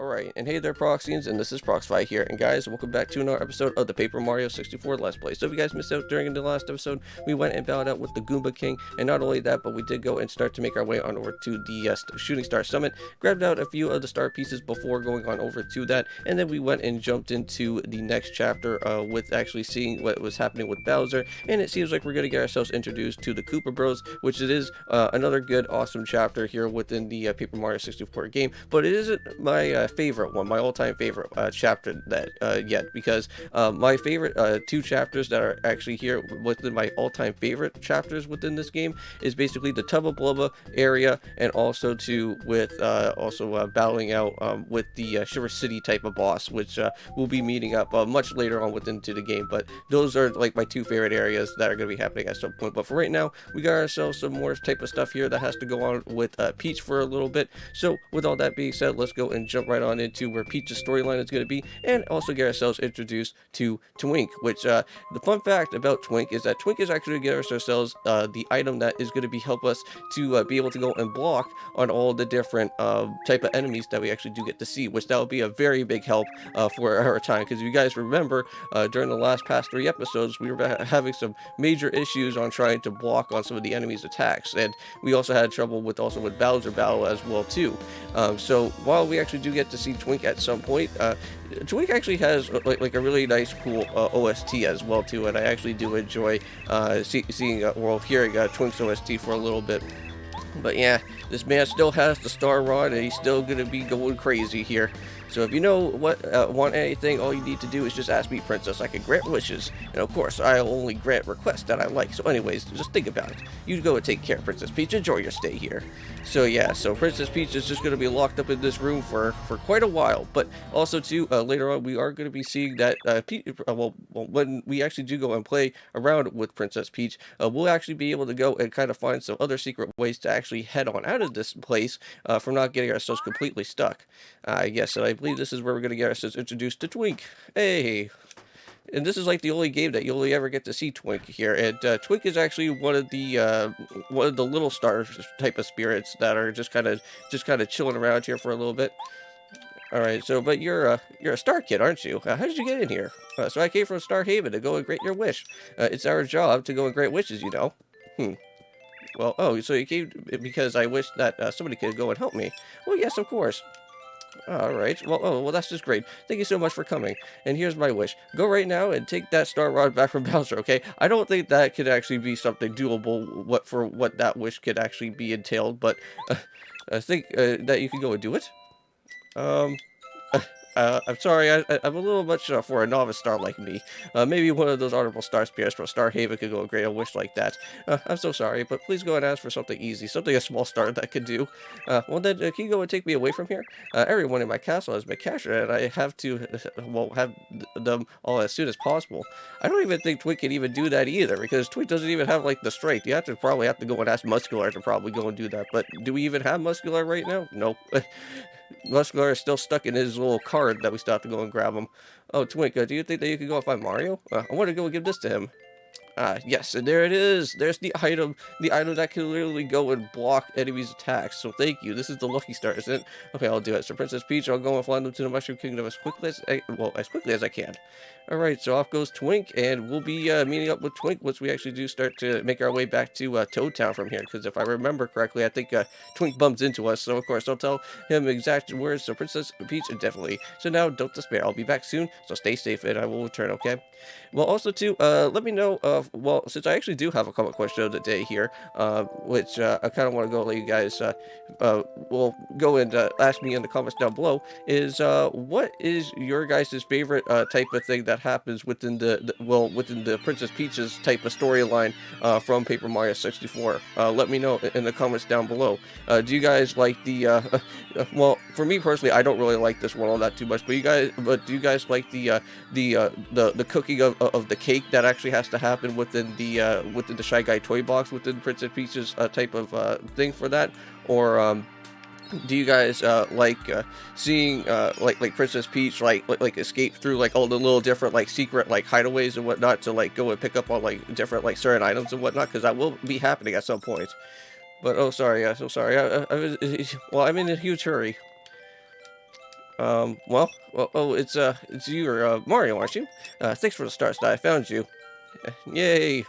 Alright, and hey there Proxyians, and this is Proxify here, and guys, welcome back to another episode of the Paper Mario 64 Let's Play. So if you guys missed out during the last episode, we went and battled out with the Goomba King, and not only that, but we did go and start to make our way on over to the Shooting Star Summit, grabbed out a few of the star pieces before going on over to that, and then we went and jumped into the next chapter with actually seeing what was happening with Bowser, and it seems like we're going to get ourselves introduced to the Koopa Bros, which it is another good, awesome chapter here within the Paper Mario 64 game, but it isn't my favorite one, my all-time favorite chapter that yet, because my favorite two chapters that are actually here within my all-time favorite chapters within this game is basically the Tubba Blubba area, and also with battling out with the Shiver City type of boss, which we'll be meeting up much later on within the game. But those are like my two favorite areas that are going to be happening at some point. But for right now, we got ourselves some more type of stuff here that has to go on with Peach for a little bit. So with all that being said, let's go and jump right on into where Peach's storyline is going to be, and also get ourselves introduced to Twink, which the fun fact about Twink is that Twink is actually going to give ourselves the item that is going to be help us to be able to go and block on all the different type of enemies that we actually do get to see, which that will be a very big help for our time, because if you guys remember during the past 3 episodes, we were having some major issues on trying to block on some of the enemies attacks, and we also had trouble with Bowser battle as well too. So while we actually do get to see Twink at some point, Twink actually has like a really nice, cool OST as well too, and I actually do enjoy hearing Twink's OST for a little bit. But yeah, this man still has the Star Rod, and he's still gonna be going crazy here. So if you want anything, all you need to do is just ask me, Princess. I can grant wishes, and of course, I'll only grant requests that I like. So anyways, just think about it. You go and take care, Princess Peach. Enjoy your stay here. So yeah, so Princess Peach is just going to be locked up in this room for quite a while. But also too, later on, we are going to be seeing that when we actually do go and play around with Princess Peach, we'll actually be able to go and kind of find some other secret ways to actually head on out of this place from not getting ourselves completely stuck. Yes, and I believe this is where we're going to get ourselves introduced to Twink. Hey! And this is like the only game that you only ever get to see Twink here. And Twink is actually one of the little star type of spirits that are just kind of chilling around here for a little bit. All right, so but you're a star kid, aren't you? How did you get in here? So I came from Star Haven to go and grant your wish. It's our job to go and grant wishes, you know. Well, oh, so you came because I wish that somebody could go and help me. Well, yes, of course. All right. Well, that's just great. Thank you so much for coming. And here's my wish. Go right now and take that Star Rod back from Bowser, okay? I don't think that could actually be something doable what that wish could actually be entailed, but I think that you can go and do it. Um, I'm sorry, I'm a little much for a novice star like me. Maybe one of those honorable star spirits from Star Haven could go and grant a wish like that. I'm so sorry, but please go and ask for something easy, something a small star that could do. Well then, can you go and take me away from here? Everyone in my castle has been captured, and I have to, have them all as soon as possible. I don't even think Twink can even do that either, because Twink doesn't even have, like, the strength. You probably have to go and ask Muscular to probably go and do that, but do we even have Muscular right now? Nope. Muscular is still stuck in his little card that we still have to go and grab him. Oh, Twink, do you think that you could go and find Mario? I want to go and give this to him. Yes, and there it is. There's the item that can literally go and block enemies' attacks. So thank you. This is the lucky star, isn't it? Okay, I'll do it. So Princess Peach, I'll go and fly them to the Mushroom Kingdom as quickly as I can. All right, so off goes Twink, and we'll be meeting up with Twink once we actually do start to make our way back to Toad Town from here. Because if I remember correctly, I think Twink bumps into us. So of course, I'll tell him exact words. So Princess Peach, definitely. So now, don't despair. I'll be back soon. So stay safe, and I will return. Okay. Well, also too, let me know. Since I actually do have a comment question of the day here, which I kind of want to go let you guys, will go and ask me in the comments down below. Is what is your guys' favorite type of thing that happens within within the Princess Peach's type of storyline from Paper Mario 64? Let me know in the comments down below. Do you guys like the well, for me personally, I don't really like this one all that too much, but do you guys like the cooking of the cake that actually has to happen within the Shy Guy toy box within Princess Peach's type of thing for that? Or do you guys like seeing like Princess Peach like escape through like all the little different like secret like hideaways and whatnot to like go and pick up on like different like certain items and whatnot? Because that will be happening at some point. But oh, sorry, so sorry. Well, I'm in a huge hurry. It's you, Mario, aren't you? Thanks for the stars that I found you. Yay!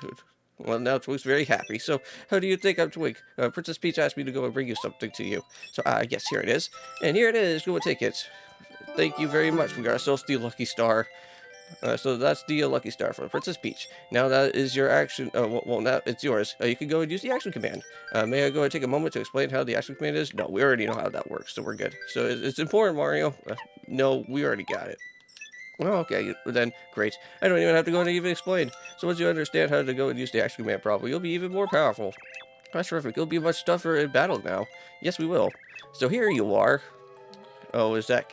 Well, now Twink's very happy. So, how do you think I'm Twink? Princess Peach asked me to go and bring you something to you. So, yes, here it is. And here it is. Go and take it. Thank you very much. We got ourselves the lucky star. So that's the lucky star from Princess Peach. Now that is your action. Now it's yours. You can go and use the action command. May I go and take a moment to explain how the action command is? No, we already know how that works, so we're good. So it's important, Mario. No, we already got it. Well, okay, then, great. I don't even have to go and even explain. So once you understand how to go and use the action command properly, you'll be even more powerful. That's terrific. You'll be much tougher in battle now. Yes, we will. So here you are. Oh, is that...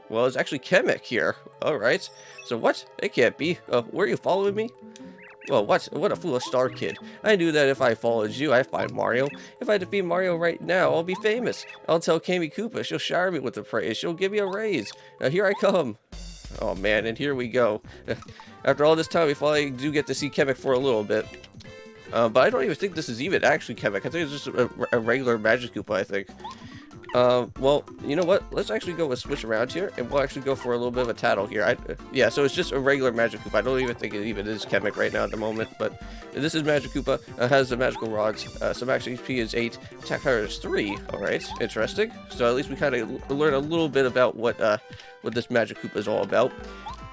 well, it's actually Kamek here. Alright. So what? It can't be. Were you following me? Well, what a foolish star kid. I knew that if I followed you, I'd find Mario. If I defeat Mario right now, I'll be famous. I'll tell Kami Koopa. She'll shower me with the praise. She'll give me a raise. Here I come. Oh, man, and here we go. After all this time, we finally do get to see Kamek for a little bit. But I don't even think this is even actually Kamek. I think it's just a regular Magic Koopa, I think. Well, you know what? Let's actually go and switch around here, and we'll actually go for a little bit of a tattle here. Yeah, so it's just a regular Magic Koopa. I don't even think it even is Kamek right now at the moment, but this is Magic Koopa. Has the magical rods. So max HP is 8, attack power is 3. Alright, interesting. So at least we kind of learn a little bit about what this Magic Koopa is all about.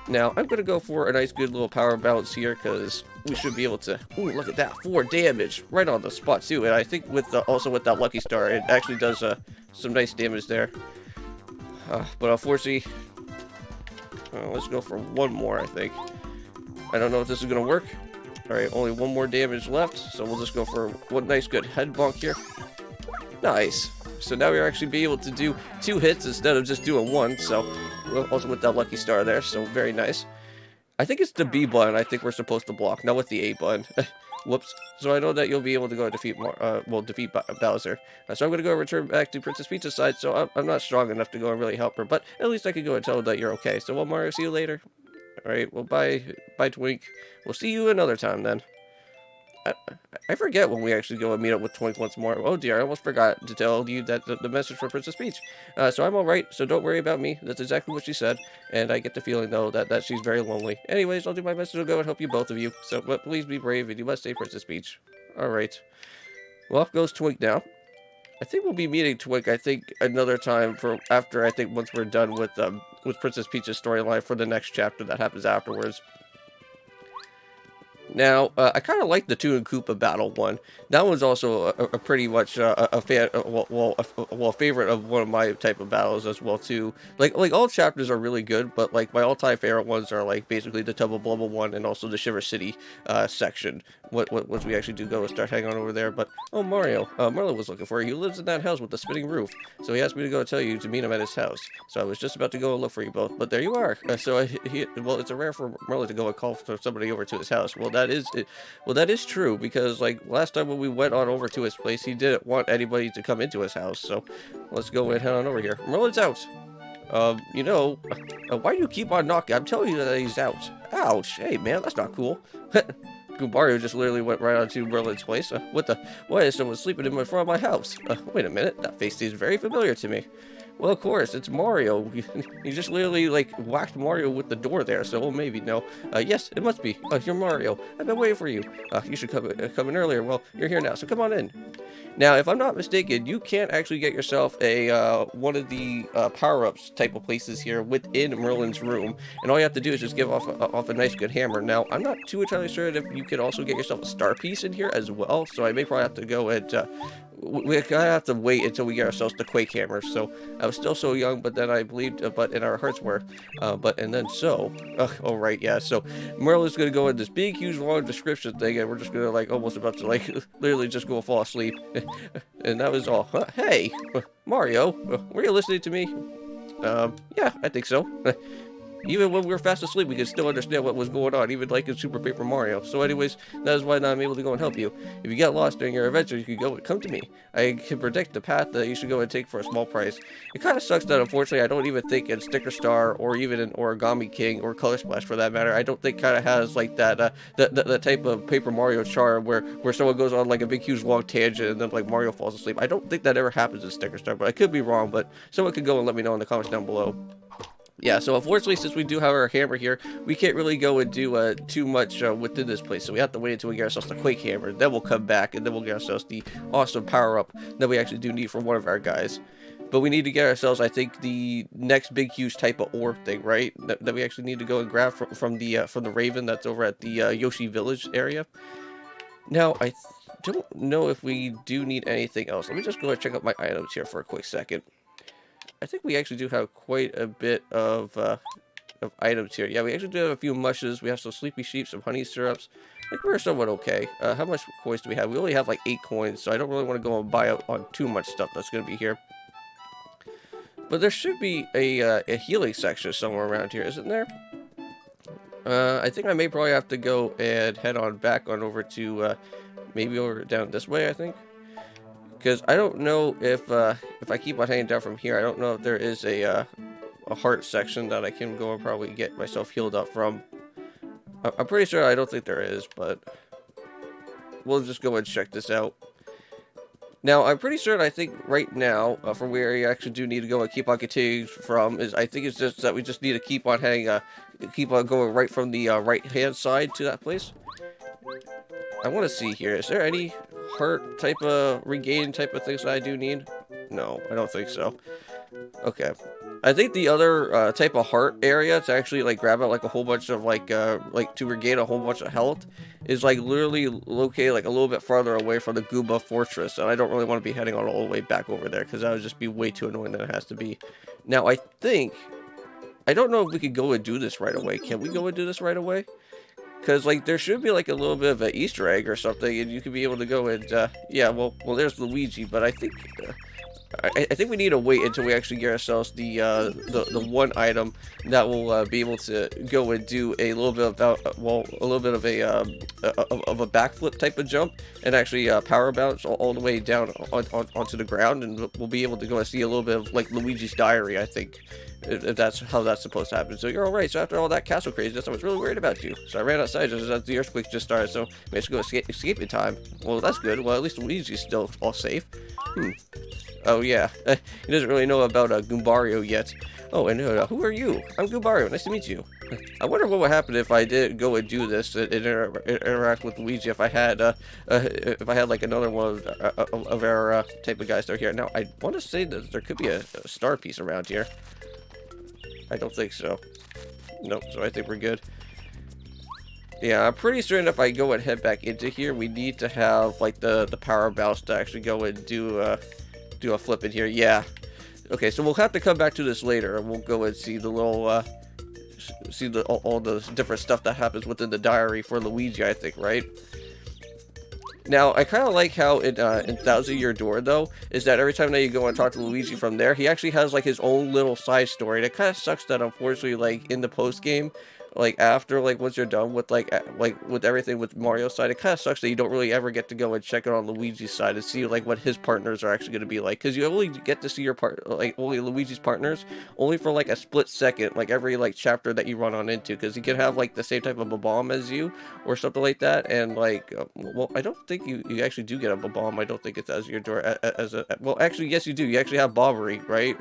Now, I'm going to go for a nice good little power balance here, because we should be able to... Ooh, look at that, 4 damage, right on the spot, too. And I think also with that Lucky Star, it actually does some nice damage there. But unfortunately, let's go for one more, I think. I don't know if this is going to work. Alright, only one more damage left, so we'll just go for one nice good head bonk here. Nice. So now we're actually be able to do 2 hits instead of just doing 1, so... Also with that Lucky Star there, so very nice. I think it's the B button I think we're supposed to block, not with the A button. Whoops. So I know that you'll be able to go defeat Bowser. So I'm going to go return back to Princess Peach's side, so I'm not strong enough to go and really help her, but at least I can go and tell her that you're okay. So, well, Mario, see you later. Alright, well, bye, Twink. We'll see you another time, then. I forget when we actually go and meet up with Twink once more. Oh dear, I almost forgot to tell you that the message from Princess Peach. So I'm alright, so don't worry about me. That's exactly what she said. And I get the feeling, though, that she's very lonely. Anyways, I'll do my best to go and help you, both of you. So, but please be brave, and you must stay Princess Peach. Alright. Well, off goes Twink now. I think we'll be meeting Twink, I think, another time for after, I think, once we're done with Princess Peach's storyline for the next chapter that happens afterwards. Now, I kind of like the Toon and Koopa battle one. That one's also a pretty much a fan, a favorite of one of my type of battles as well too. Like all chapters are really good, but like my all-time favorite ones are like basically the Tubba Blubba one and also the Shiver City section. Once we actually do go and start hanging on over there. But oh, Mario, Merlon was looking for you. He lives in that house with the spinning roof, so he asked me to go tell you to meet him at his house. So I was just about to go and look for you both, but there you are. Well, it's a rare for Merlon to go and call for somebody over to his house. Well, that is true, because like last time when we went on over to his place, he didn't want anybody to come into his house. So let's go and head on over here. Merlin's out. Why do you keep on knocking? I'm telling you that he's out. Ouch. Hey, man, that's not cool. Mario just literally went right onto Merlin's place. Why is someone sleeping in front of my house? Wait a minute, that face seems very familiar to me. Well, of course, it's Mario. You just literally, like, whacked Mario with the door there, so, well, maybe, no. Yes, it must be. You're Mario. I've been waiting for you. You should come in earlier. Well, you're here now, so come on in. Now, if I'm not mistaken, you can't actually get yourself a, one of the, power-ups type of places here within Merlin's room, and all you have to do is just give off a nice good hammer. Now, I'm not too entirely sure if you could also get yourself a star piece in here as well, so I may probably have to go and, we kind of have to wait until we get ourselves the Quake Hammer. So I was still so young, but then I believed, but in our hearts were, oh right, yeah. So Merlin's gonna go in this big, huge, long description thing, and we're just gonna like almost about to like literally just go fall asleep, and that was all. Hey, Mario, were you listening to me? Yeah, I think so. Even when we were fast asleep, we could still understand what was going on, even like in Super Paper Mario. So anyways, that is why now I'm able to go and help you. If you get lost during your adventure, you can come to me. I can predict the path that you should go and take for a small price. It kind of sucks that unfortunately I don't even think in Sticker Star or even in Origami King or Color Splash for that matter, I don't think kind of has like that that type of Paper Mario charm where someone goes on like a big huge long tangent and then like Mario falls asleep. I don't think that ever happens in Sticker Star, but I could be wrong. But someone could go and let me know in the comments down below. Yeah, so unfortunately, since we do have our hammer here, we can't really go and do too much within this place. So we have to wait until we get ourselves the Quake Hammer. Then we'll come back, and then we'll get ourselves the awesome power-up that we actually do need from one of our guys. But we need to get ourselves, I think, the next big, huge type of orb thing, right? That we actually need to go and grab from the Raven that's over at the Yoshi Village area. Now, I don't know if we do need anything else. Let me just go and check out my items here for a quick second. I think we actually do have quite a bit of items here. Yeah, we actually do have a few mushes. We have some sleepy sheep, some honey syrups. Like, we're somewhat okay. How much coins do we have? We only have like 8 coins, so I don't really want to go and buy out on too much stuff that's going to be here. But there should be a healing section somewhere around here, isn't there? I think I may probably have to go and head on back on over to maybe over down this way, I think. Because I don't know if I keep on heading down from here, I don't know if there is a heart section that I can go and probably get myself healed up from. I'm pretty sure I don't think there is, but we'll just go and check this out. Now, I'm pretty certain I think right now, from where you actually do need to go and keep on continuing from, is I think it's just that we just need to keep on heading, keep on going right from the right-hand side to that place. I want to see here, is there any heart type of regain type of things that I do need? No, I don't think so. Okay. I think the other type of heart area to actually like grab out like a whole bunch of like to regain a whole bunch of health is like literally located like a little bit farther away from the Goomba fortress, and I don't really want to be heading on all the way back over there because that would just be way too annoying than it has to be. Now I don't know if we could go and do this right away. Can we go and do this right away? Because, like, there should be, like, a little bit of an Easter egg or something, and you could be able to go and, yeah, well, there's Luigi, but I think, I think we need to wait until we actually get ourselves the one item that will be able to go and do a little bit about, well, a little bit of a backflip type of jump, and actually power bounce all the way down onto the ground, and we'll be able to go and see a little bit of, like, Luigi's Diary, I think. If that's how that's supposed to happen. So you're alright. So after all that castle craziness, I was really worried about you. So I ran outside just as the earthquake just started. So managed to go escape in time. Well, that's good. Well, at least Luigi's still all safe. Oh, yeah. He doesn't really know about Goombario yet. Oh, and who are you? I'm Goombario. Nice to meet you. I wonder what would happen if I did go and do this and interact with Luigi if I had like another one of our type of guys that are here. Now, I want to say that there could be a star piece around here. I don't think so. Nope, so I think we're good. Yeah, I'm pretty certain if I go and head back into here, we need to have, like, the power bounce to actually go and do a flip in here. Yeah. Okay, so we'll have to come back to this later, and we'll go and see the little, all the different stuff that happens within the diary for Luigi, I think, right? Now, I kind of like how in Thousand Year Door, though, is that every time that you go and talk to Luigi from there, he actually has, like, his own little side story. And it kind of sucks that, unfortunately, like, in the post-game, like, after, like, once you're done with, like with everything with Mario's side, it kind of sucks that you don't really ever get to go and check it on Luigi's side and see, like, what his partners are actually going to be like. Because you only get to see your only Luigi's partners only for, like, a split second, like, every, like, chapter that you run on into. Because he can have, like, the same type of a bomb as you, or something like that. And, like, well, I don't think you actually do get a bomb. I don't think it's as your door well, actually, yes, you do. You actually have Bobbery, right?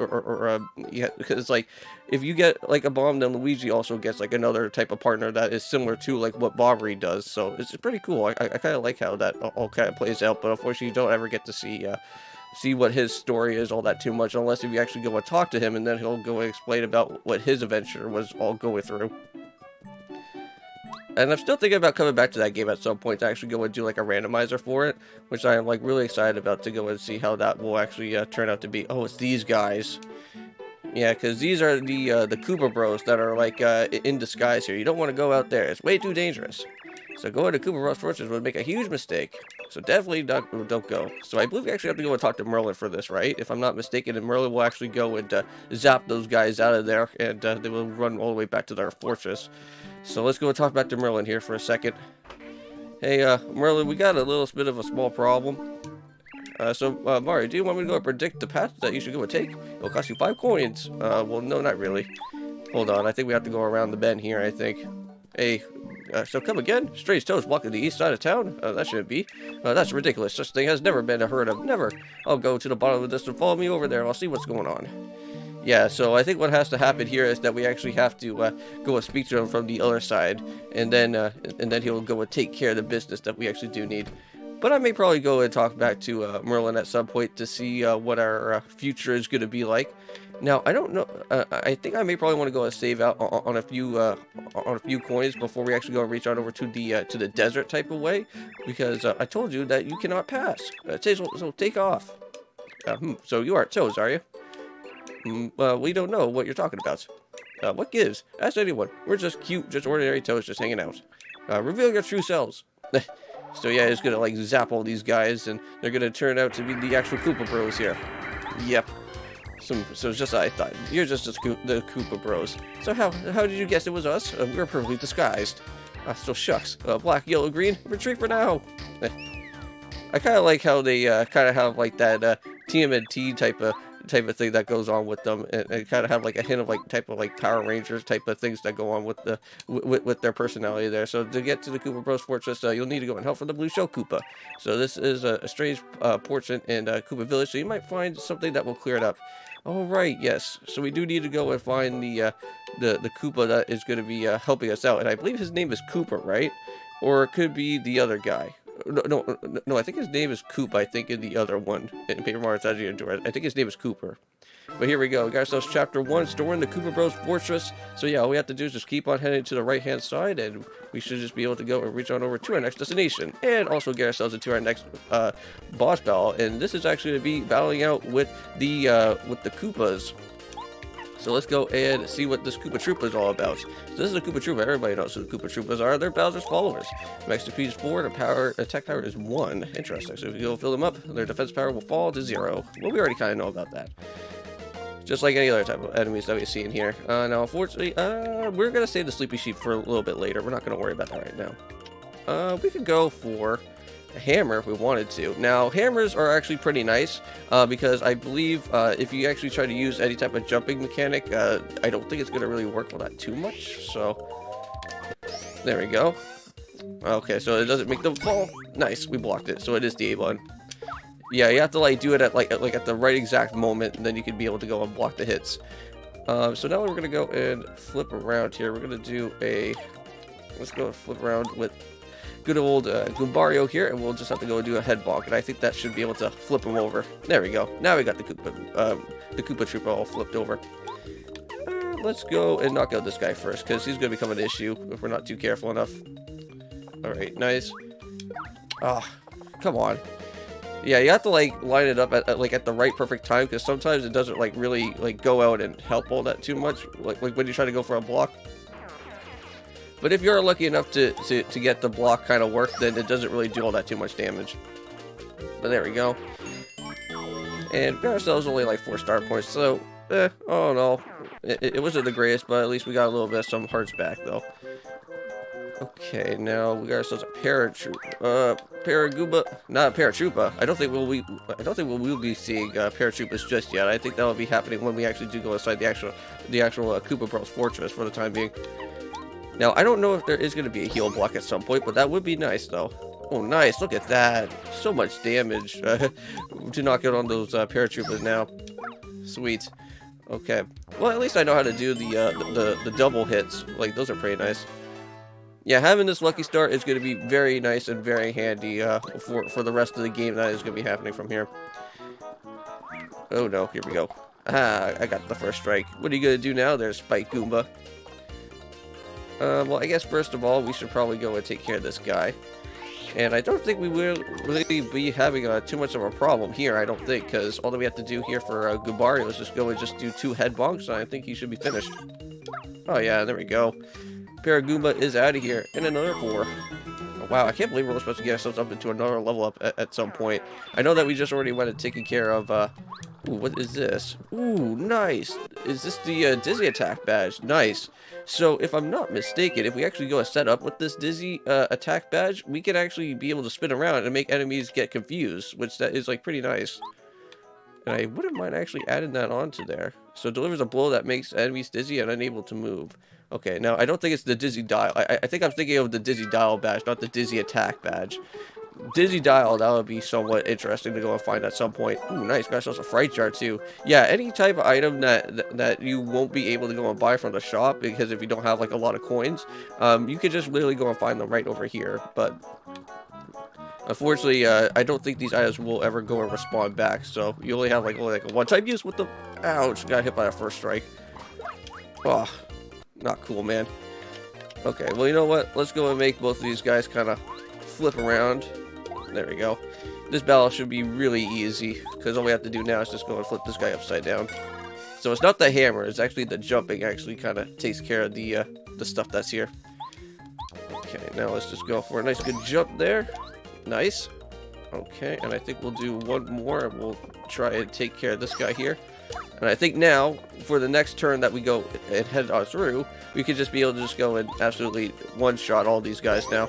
Yeah, because, like, if you get, like, a bomb, then Luigi also gets, like, another type of partner that is similar to, like, what Bobbery does. So it's pretty cool. I kind of like how that all kind of plays out, but unfortunately you don't ever get to see what his story is all that too much, unless if you actually go and talk to him, and then he'll go and explain about what his adventure was all going through. And I'm still thinking about coming back to that game at some point to actually go and do, like, a randomizer for it, which I am, like, really excited about to go and see how that will actually turn out to be. Oh, it's these guys. Yeah, because these are the Koopa Bros that are, like, in disguise here. You don't want to go out there. It's way too dangerous. So going to Koopa Bros Fortress would make a huge mistake. So definitely don't go. So I believe we actually have to go and talk to Merlon for this, right? If I'm not mistaken, and Merlon will actually go and zap those guys out of there, and they will run all the way back to their fortress. So let's go and talk back to Merlon here for a second. Hey, Merlon, we got a little bit of a small problem. Mario, do you want me to go and predict the path that you should go and take? It'll cost you 5 coins. Well, no, not really. Hold on, I think we have to go around the bend here, I think. Hey, so come again? Strange toes blocking the east side of town? That shouldn't be. That's ridiculous. Such thing has never been heard of. Never. I'll go to the bottom of this and follow me over there. I'll see what's going on. Yeah, so I think what has to happen here is that we actually have to go and speak to him from the other side, and then he'll go and take care of the business that we actually do need. But I may probably go and talk back to Merlon at some point to see what our future is going to be like. Now, I don't know. I think I may probably want to go and save out on a few coins before we actually go and reach out over to the desert type of way, because I told you that you cannot pass. So take off. So you aren't toes, are you? We don't know what you're talking about. What gives? Ask anyone. We're just cute, just ordinary toes, just hanging out. Reveal your true selves. So yeah, it's gonna like zap all these guys, and they're gonna turn out to be the actual Koopa Bros here. Yep. So just I thought you're just the Koopa Bros. So how did you guess it was us? We were perfectly disguised. So shucks. Black, yellow, green. Retreat for now. I kind of like how they kind of have like that TMNT type of thing that goes on with them, and kind of have like a hint of like type of like Power Rangers type of things that go on with the with their personality there. So to get to the Koopa Bros Fortress, you'll need to go and help for the Blue Shell Koopa. So this is a strange portion in Koopa Village, so you might find something that will clear it up. All right, yes. So we do need to go and find the Koopa that is going to be helping us out, and I believe his name is Koopa, right? Or it could be the other guy. No, I think his name is Coop, I think, in the other one. In Paper Mario Tragedy Endure. I think his name is Cooper. But here we go. We got ourselves Chapter 1, Storing the Koopa Bros Fortress. So yeah, all we have to do is just keep on heading to the right-hand side, and we should just be able to go and reach on over to our next destination. And also get ourselves into our next boss battle. And this is actually going to be battling out with the Koopas. So let's go and see what this Koopa Troopa is all about. So this is a Koopa Troopa. Everybody knows who the Koopa Troopas are. They're Bowser's followers. Max defeat is 4, attack power is 1. Interesting. So if you go fill them up, their defense power will fall to 0. Well, we already kind of know about that. Just like any other type of enemies that we see in here. Now, unfortunately, we're going to save the Sleepy Sheep for a little bit later. We're not going to worry about that right now. We could go for a hammer if we wanted to. Now, hammers are actually pretty nice because I believe if you actually try to use any type of jumping mechanic, I don't think it's going to really work on that too much. So, there we go. Okay, so it doesn't make them fall. Nice, we blocked it. So it is the A button. Yeah, you have to like do it at like at the right exact moment, and then you can be able to go and block the hits. So now we're going to go and flip around here. We're going to do a... Let's go and flip around with good old Goombario here, and we'll just have to go and do a head bonk, and I think that should be able to flip him over. There we go. Now we got the Koopa Troopa all flipped over. Let's go and knock out this guy first, because he's going to become an issue if we're not too careful enough. Alright, nice. Ah, come on. Yeah, you have to like line it up at the right perfect time, because sometimes it doesn't like really like go out and help all that too much, like when you try to go for a block. But if you're lucky enough to get the block kind of work, then it doesn't really do all that too much damage. But there we go. And we got ourselves only like 4 star points, so oh no, it wasn't the greatest, but at least we got a little bit of some hearts back though. Okay, now we got ourselves a Goomba, not a Troopa. I don't think we'll be seeing Troopas just yet. I think that'll be happening when we actually do go inside the actual Koopa Bros Fortress for the time being. Now, I don't know if there is going to be a heal block at some point, but that would be nice, though. Oh, nice. Look at that. So much damage to knock out on those paratroopers now. Sweet. Okay. Well, at least I know how to do the double hits. Like, those are pretty nice. Yeah, having this lucky start is going to be very nice and very handy for the rest of the game that is going to be happening from here. Oh, no. Here we go. Ah, I got the first strike. What are you going to do now there, Spike Goomba? Well, I guess first of all, we should probably go and take care of this guy. And I don't think we will really be having too much of a problem here, I don't think, because all that we have to do here for Goombario is just go and just do 2 head bonks, and I think he should be finished. Oh yeah, there we go. Paragoomba is out of here, and another 4. Wow, I can't believe we're supposed to get ourselves up into another level up at some point. I know that we just already went and taken care of, ooh, what is this? Ooh, nice. Is this the Dizzy Attack badge? Nice. So, if I'm not mistaken, if we actually go a set up with this Dizzy Attack badge, we can actually be able to spin around and make enemies get confused, which that is, like, pretty nice. And I wouldn't mind actually adding that onto there. So, it delivers a blow that makes enemies dizzy and unable to move. Okay, now, I don't think it's the Dizzy Dial. I think I'm thinking of the Dizzy Dial badge, not the Dizzy Attack badge. Dizzy Dial, that would be somewhat interesting to go and find at some point. Ooh, nice. Got ourselves a fright jar, too. Yeah, any type of item that you won't be able to go and buy from the shop, because if you don't have, like, a lot of coins, you could just literally go and find them right over here. But unfortunately, I don't think these items will ever go and respawn back, so you only have, like, only, like, a one-time use with them. Ouch, got hit by a first strike. Oh, not cool, man. Okay, well, you know what? Let's go and make both of these guys kind of flip around. There we go. This battle should be really easy, because all we have to do now is just go and flip this guy upside down. So it's not the hammer, it's actually the jumping actually kind of takes care of the stuff that's here. Okay, now let's just go for a nice good jump there. Nice. Okay, and I think we'll do one more, and we'll try and take care of this guy here. And I think now, for the next turn that we go and head on through, we could just be able to just go and absolutely one-shot all these guys now.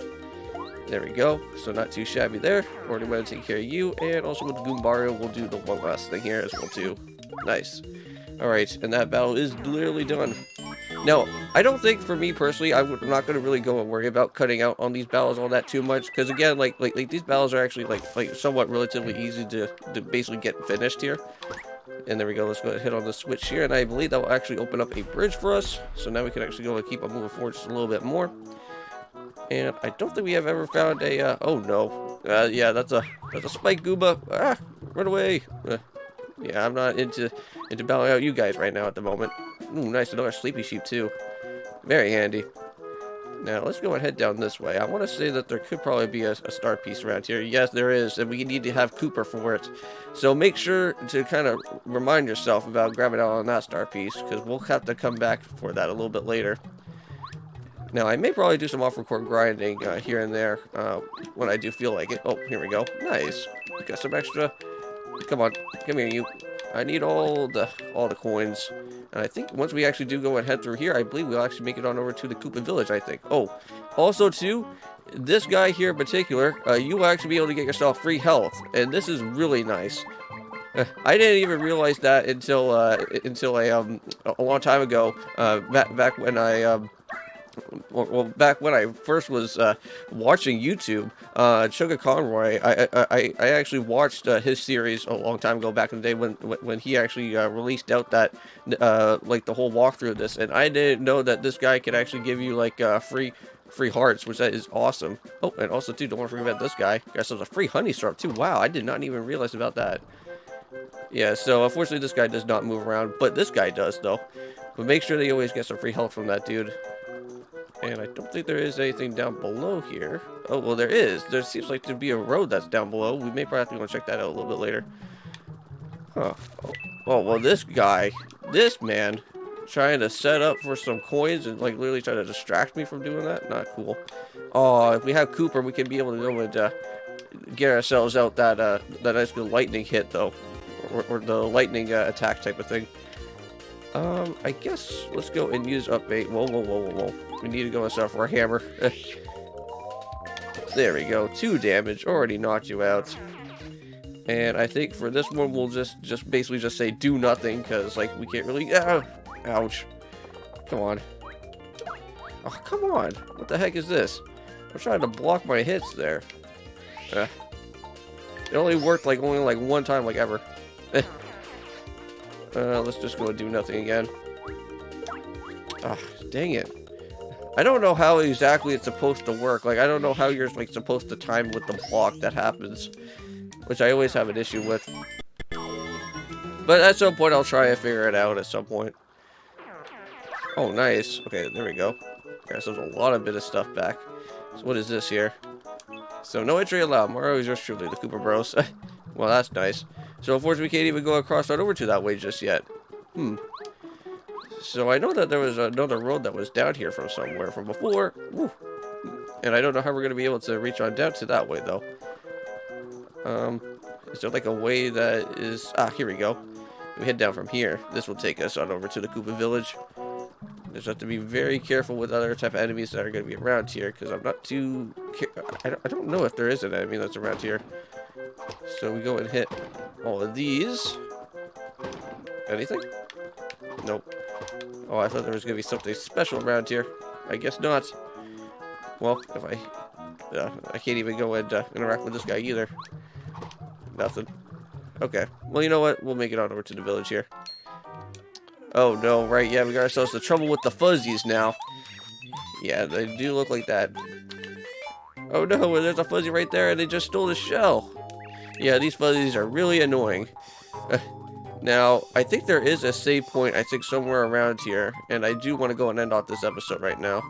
There we go. So not too shabby there. Already went to take care of you. And also with Goombario, we'll do the one last thing here as well too. Nice. Alright, and that battle is literally done. Now, I don't think for me personally, I'm not going to really go and worry about cutting out on these battles all that too much. Because again, like these battles are actually like somewhat relatively easy to basically get finished here. And there we go. Let's go ahead and hit on the switch here. And I believe that will actually open up a bridge for us. So now we can actually go and keep on moving forward just a little bit more. And I don't think we have ever found a, oh no. Yeah, that's a spike Goomba. Ah, run away. Yeah, I'm not into battling out you guys right now at the moment. Ooh, nice, another sleepy sheep too. Very handy. Now, let's go and head down this way. I want to say that there could probably be a star piece around here. Yes, there is, and we need to have Koopa for it. So make sure to kind of remind yourself about grabbing out on that star piece, because we'll have to come back for that a little bit later. Now, I may probably do some off-record grinding here and there when I do feel like it. Oh, here we go. Nice. Got some extra. Come on. Come here, you. I need all the coins. And I think once we actually do go and head through here, I believe we'll actually make it on over to the Koopa Village, I think. Oh, also, too, this guy here in particular, you will actually be able to get yourself free health. And this is really nice. I didn't even realize that until a long time ago, back when I... Well, back when I first was watching YouTube, Sugar Conroy, I actually watched his series a long time ago, back in the day when he actually released out that like the whole walkthrough of this, and I didn't know that this guy could actually give you like free hearts, which that is awesome. Oh, and also too, don't want to forget about this guy. Got ourselves a free honey syrup too. Wow, I did not even realize about that. Yeah, so unfortunately this guy does not move around, but this guy does though. But make sure that you always get some free health from that dude. And I don't think there is anything down below here. Oh, well, there is. There seems like to be a road that's down below. We may probably have to go and check that out a little bit later. Huh. Oh, well, this guy, this man, trying to set up for some coins and, like, literally trying to distract me from doing that? Not cool. Oh, if we have Cooper, we can be able to go and get ourselves out that nice good lightning hit, though. Or the lightning attack type of thing. I guess let's go and use up a... Whoa. We need to go and start for a hammer. There we go. 2 damage. Already knocked you out. And I think for this one, we'll just basically just say do nothing, because, like, we can't really... ouch. Come on. Oh, come on. What the heck is this? I'm trying to block my hits there. It only worked, like, only, like, one time, like, ever. Let's just go and do nothing again. Ah, dang it. I don't know how exactly it's supposed to work. Like, I don't know how you're, like, supposed to time with the block that happens. Which I always have an issue with. But at some point, I'll try and figure it out at some point. Oh, nice. Okay, there we go. Okay, so there's a lot of bit of stuff back. So what is this here? So, no entry allowed. Mario is yours truly, the Koopa Bros. Well, that's nice. So, unfortunately, we can't even go across that over to that way just yet. So, I know that there was another road that was down here from somewhere from before. Ooh, And I don't know how we're going to be able to reach on down to that way, though. Is there like a way that is... Ah, here we go. We head down from here. This will take us on over to the Koopa Village. Just have to be very careful with other type of enemies that are going to be around here, because I'm not too... I don't know if there is an enemy that's around here. So we go and hit all of these. Anything? Nope. Oh, I thought there was going to be something special around here. I guess not. Well, if I can't even go and interact with this guy either. Nothing. Okay. Well, you know what? We'll make it on over to the village here. Oh, no, right. Yeah, we got ourselves the trouble with the fuzzies now. Yeah, they do look like that. Oh, no, there's a fuzzy right there, and they just stole the shell. Yeah, these fuzzies are really annoying. Now, I think there is a save point, I think, somewhere around here. And I do want to go and end off this episode right now.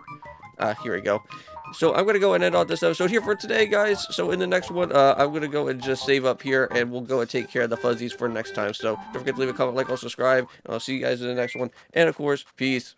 Here we go. So I'm going to go and end off this episode here for today, guys. So in the next one, I'm going to go and just save up here, and we'll go and take care of the fuzzies for next time. So don't forget to leave a comment, like, or subscribe, and I'll see you guys in the next one. And, of course, peace.